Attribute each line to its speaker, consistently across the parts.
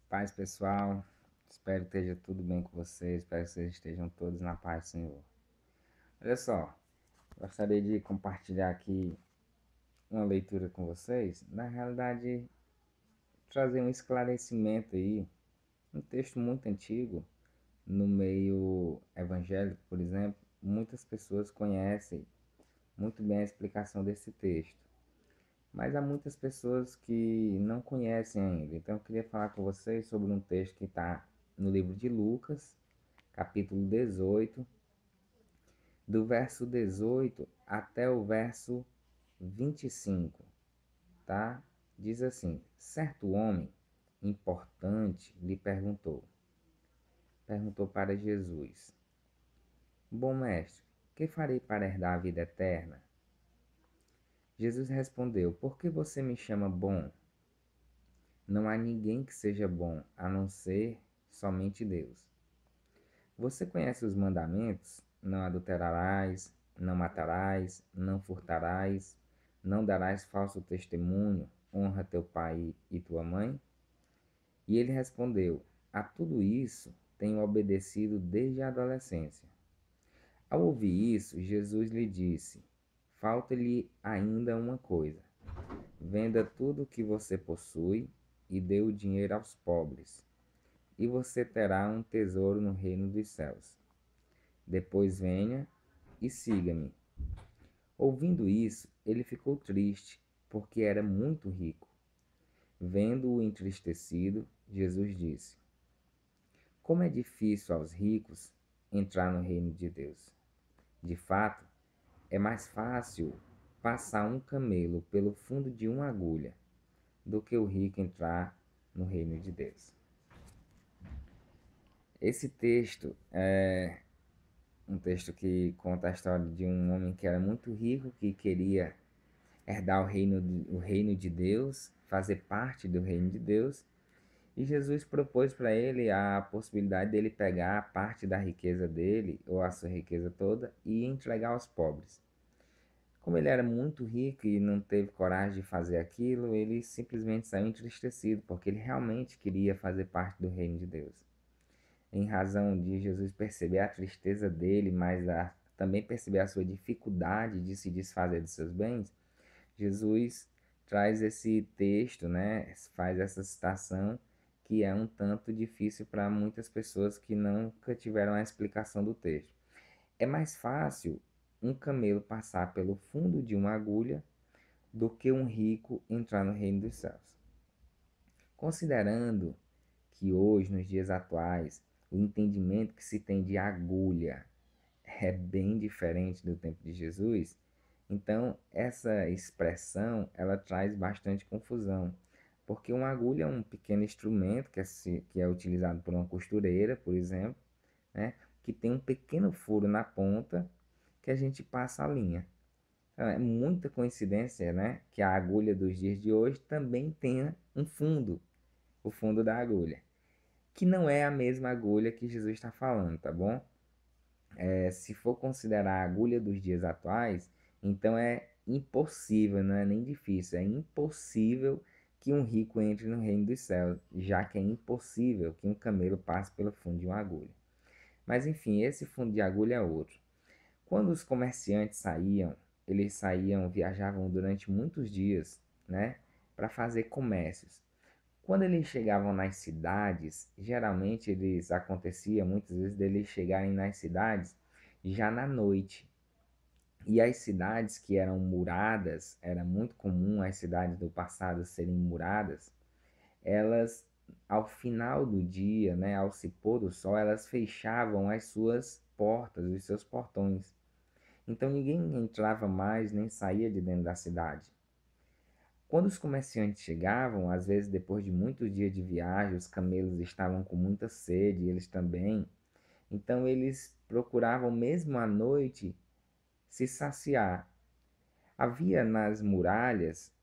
Speaker 1: Paz, pessoal. Espero que esteja tudo bem com vocês. Espero que vocês estejam todos na paz do Senhor. Olha só, gostaria de compartilhar aqui uma leitura com vocês. Na realidade, trazer um esclarecimento aí, um texto muito antigo, no meio evangélico, por exemplo. Muitas pessoas conhecem muito bem a explicação desse texto, mas há muitas pessoas que não conhecem ainda. Então, eu queria falar com vocês sobre um texto que está no livro de Lucas, capítulo 18, do verso 18 até o verso 25, tá? Diz assim: certo homem importante lhe perguntou para Jesus: bom mestre, que farei para herdar a vida eterna? Jesus respondeu: por que você me chama bom? Não há ninguém que seja bom a não ser somente Deus. Você conhece os mandamentos? Não adulterarás, não matarás, não furtarás, não darás falso testemunho, honra teu pai e tua mãe? E ele respondeu: a tudo isso tenho obedecido desde a adolescência. Ao ouvir isso, Jesus lhe disse: falta-lhe ainda uma coisa. Venda tudo o que você possui e dê o dinheiro aos pobres, e você terá um tesouro no reino dos céus. Depois venha e siga-me. Ouvindo isso, ele ficou triste, porque era muito rico. Vendo-o entristecido, Jesus disse: como é difícil aos ricos entrar no reino de Deus. De fato, é mais fácil passar um camelo pelo fundo de uma agulha do que o rico entrar no reino de Deus. Esse texto é um texto que conta a história de um homem que era muito rico, que queria herdar o reino de Deus, fazer parte do reino de Deus. E Jesus propôs para ele a possibilidade dele pegar parte da riqueza dele, ou a sua riqueza toda, e entregar aos pobres. Como ele era muito rico e não teve coragem de fazer aquilo, ele simplesmente saiu entristecido, porque ele realmente queria fazer parte do reino de Deus. Em razão de Jesus perceber a tristeza dele, mas também perceber a sua dificuldade de se desfazer de seus bens, Jesus traz esse texto, né? Faz essa citação que é um tanto difícil para muitas pessoas que nunca tiveram a explicação do texto. É mais fácil um camelo passar pelo fundo de uma agulha do que um rico entrar no reino dos céus. Considerando que hoje, nos dias atuais, o entendimento que se tem de agulha é bem diferente do tempo de Jesus, então essa expressão ela traz bastante confusão, porque uma agulha é um pequeno instrumento que é utilizado por uma costureira, por exemplo, né, que tem um pequeno furo na ponta que a gente passa a linha. Então, é muita coincidência, né, que a agulha dos dias de hoje também tenha um fundo, o fundo da agulha, que não é a mesma agulha que Jesus está falando, tá bom? Se for considerar a agulha dos dias atuais, então é impossível, não é nem difícil, é impossível que um rico entre no reino dos céus, já que é impossível que um camelo passe pelo fundo de uma agulha. Mas enfim, esse fundo de agulha é outro. Quando os comerciantes saíam, eles saíam, viajavam durante muitos dias, né, para fazer comércios. Quando eles chegavam nas cidades, geralmente eles acontecia muitas vezes deles chegarem nas cidades já na noite. E as cidades que eram muradas, era muito comum as cidades do passado serem muradas, elas ao final do dia, né, ao se pôr do sol, elas fechavam as suas portas, os seus portões. Então ninguém entrava mais nem saía de dentro da cidade. Quando os comerciantes chegavam, às vezes depois de muitos dias de viagem, os camelos estavam com muita sede, eles também. Então eles procuravam mesmo à noite se saciar. Havia nas muralhas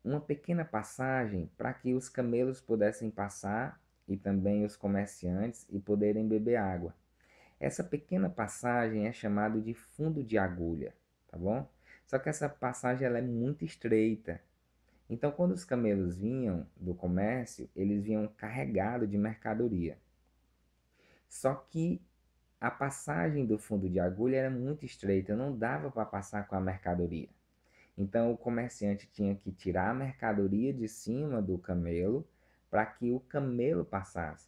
Speaker 1: uma pequena passagem para que os camelos pudessem passar e também os comerciantes e poderem beber água. Essa pequena passagem é chamada de fundo de agulha, tá bom? Só que essa passagem ela é muito estreita. Então, quando os camelos vinham do comércio, eles vinham carregados de mercadoria. Só que a passagem do fundo de agulha era muito estreita, não dava para passar com a mercadoria. Então o comerciante tinha que tirar a mercadoria de cima do camelo para que o camelo passasse.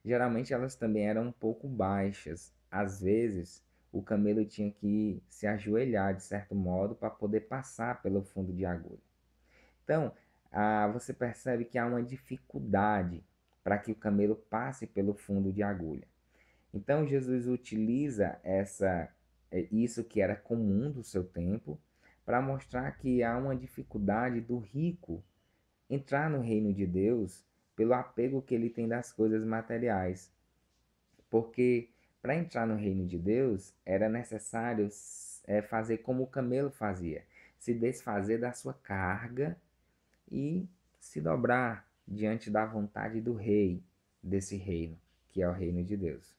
Speaker 1: Geralmente elas também eram um pouco baixas. Às vezes o camelo tinha que se ajoelhar de certo modo para poder passar pelo fundo de agulha. Então você percebe que há uma dificuldade para que o camelo passe pelo fundo de agulha. Então Jesus utiliza isso que era comum do seu tempo para mostrar que há uma dificuldade do rico entrar no reino de Deus pelo apego que ele tem das coisas materiais. Porque para entrar no reino de Deus era necessário fazer como o camelo fazia, se desfazer da sua carga e se dobrar diante da vontade do rei desse reino, que é o reino de Deus,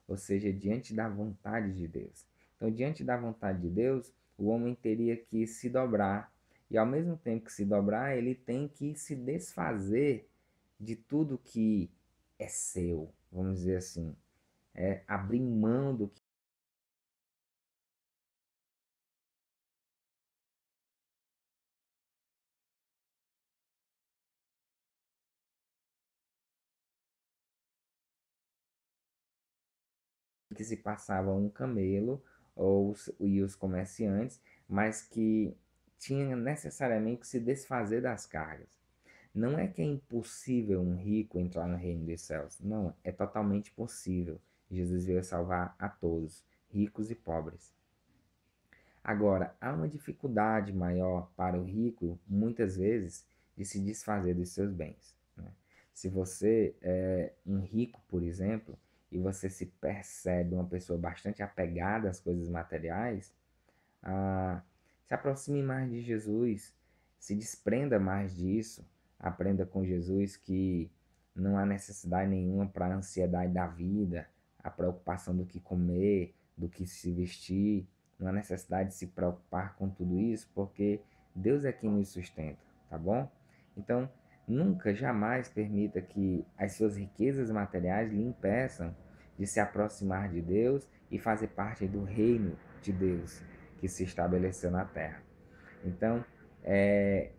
Speaker 1: ou seja, diante da vontade de Deus. Então, diante da vontade de Deus, o homem teria que se dobrar, e ao mesmo tempo que se dobrar, ele tem que se desfazer de tudo que é seu, vamos dizer assim, abrir mão do que se passava um camelo e os comerciantes, mas que tinha necessariamente que se desfazer das cargas. Não é que é impossível um rico entrar no reino dos céus. Não, é totalmente possível. Jesus veio salvar a todos, ricos e pobres. Agora, há uma dificuldade maior para o rico, muitas vezes, de se desfazer dos seus bens, né? Se você é um rico, por exemplo, e você se percebe uma pessoa bastante apegada às coisas materiais, ah, se aproxime mais de Jesus, se desprenda mais disso, aprenda com Jesus que não há necessidade nenhuma para a ansiedade da vida, a preocupação do que comer, do que se vestir, não há necessidade de se preocupar com tudo isso, porque Deus é quem nos sustenta, tá bom? Então, nunca, jamais permita que as suas riquezas materiais lhe impeçam de se aproximar de Deus e fazer parte do reino de Deus que se estabeleceu na terra. Então, é,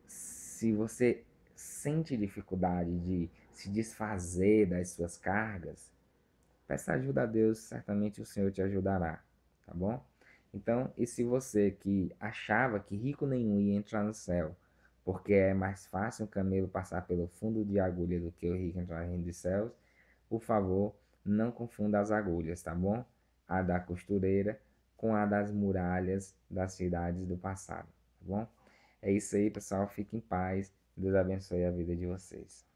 Speaker 1: se você sente dificuldade de se desfazer das suas cargas, peça ajuda a Deus, certamente o Senhor te ajudará, tá bom? Então, e se você que achava que rico nenhum ia entrar no céu, porque é mais fácil um camelo passar pelo fundo de agulha do que o rico entrar no reino dos céus, por favor, não confunda as agulhas, tá bom? A da costureira com a das muralhas das cidades do passado, tá bom? É isso aí, pessoal. Fique em paz. Deus abençoe a vida de vocês.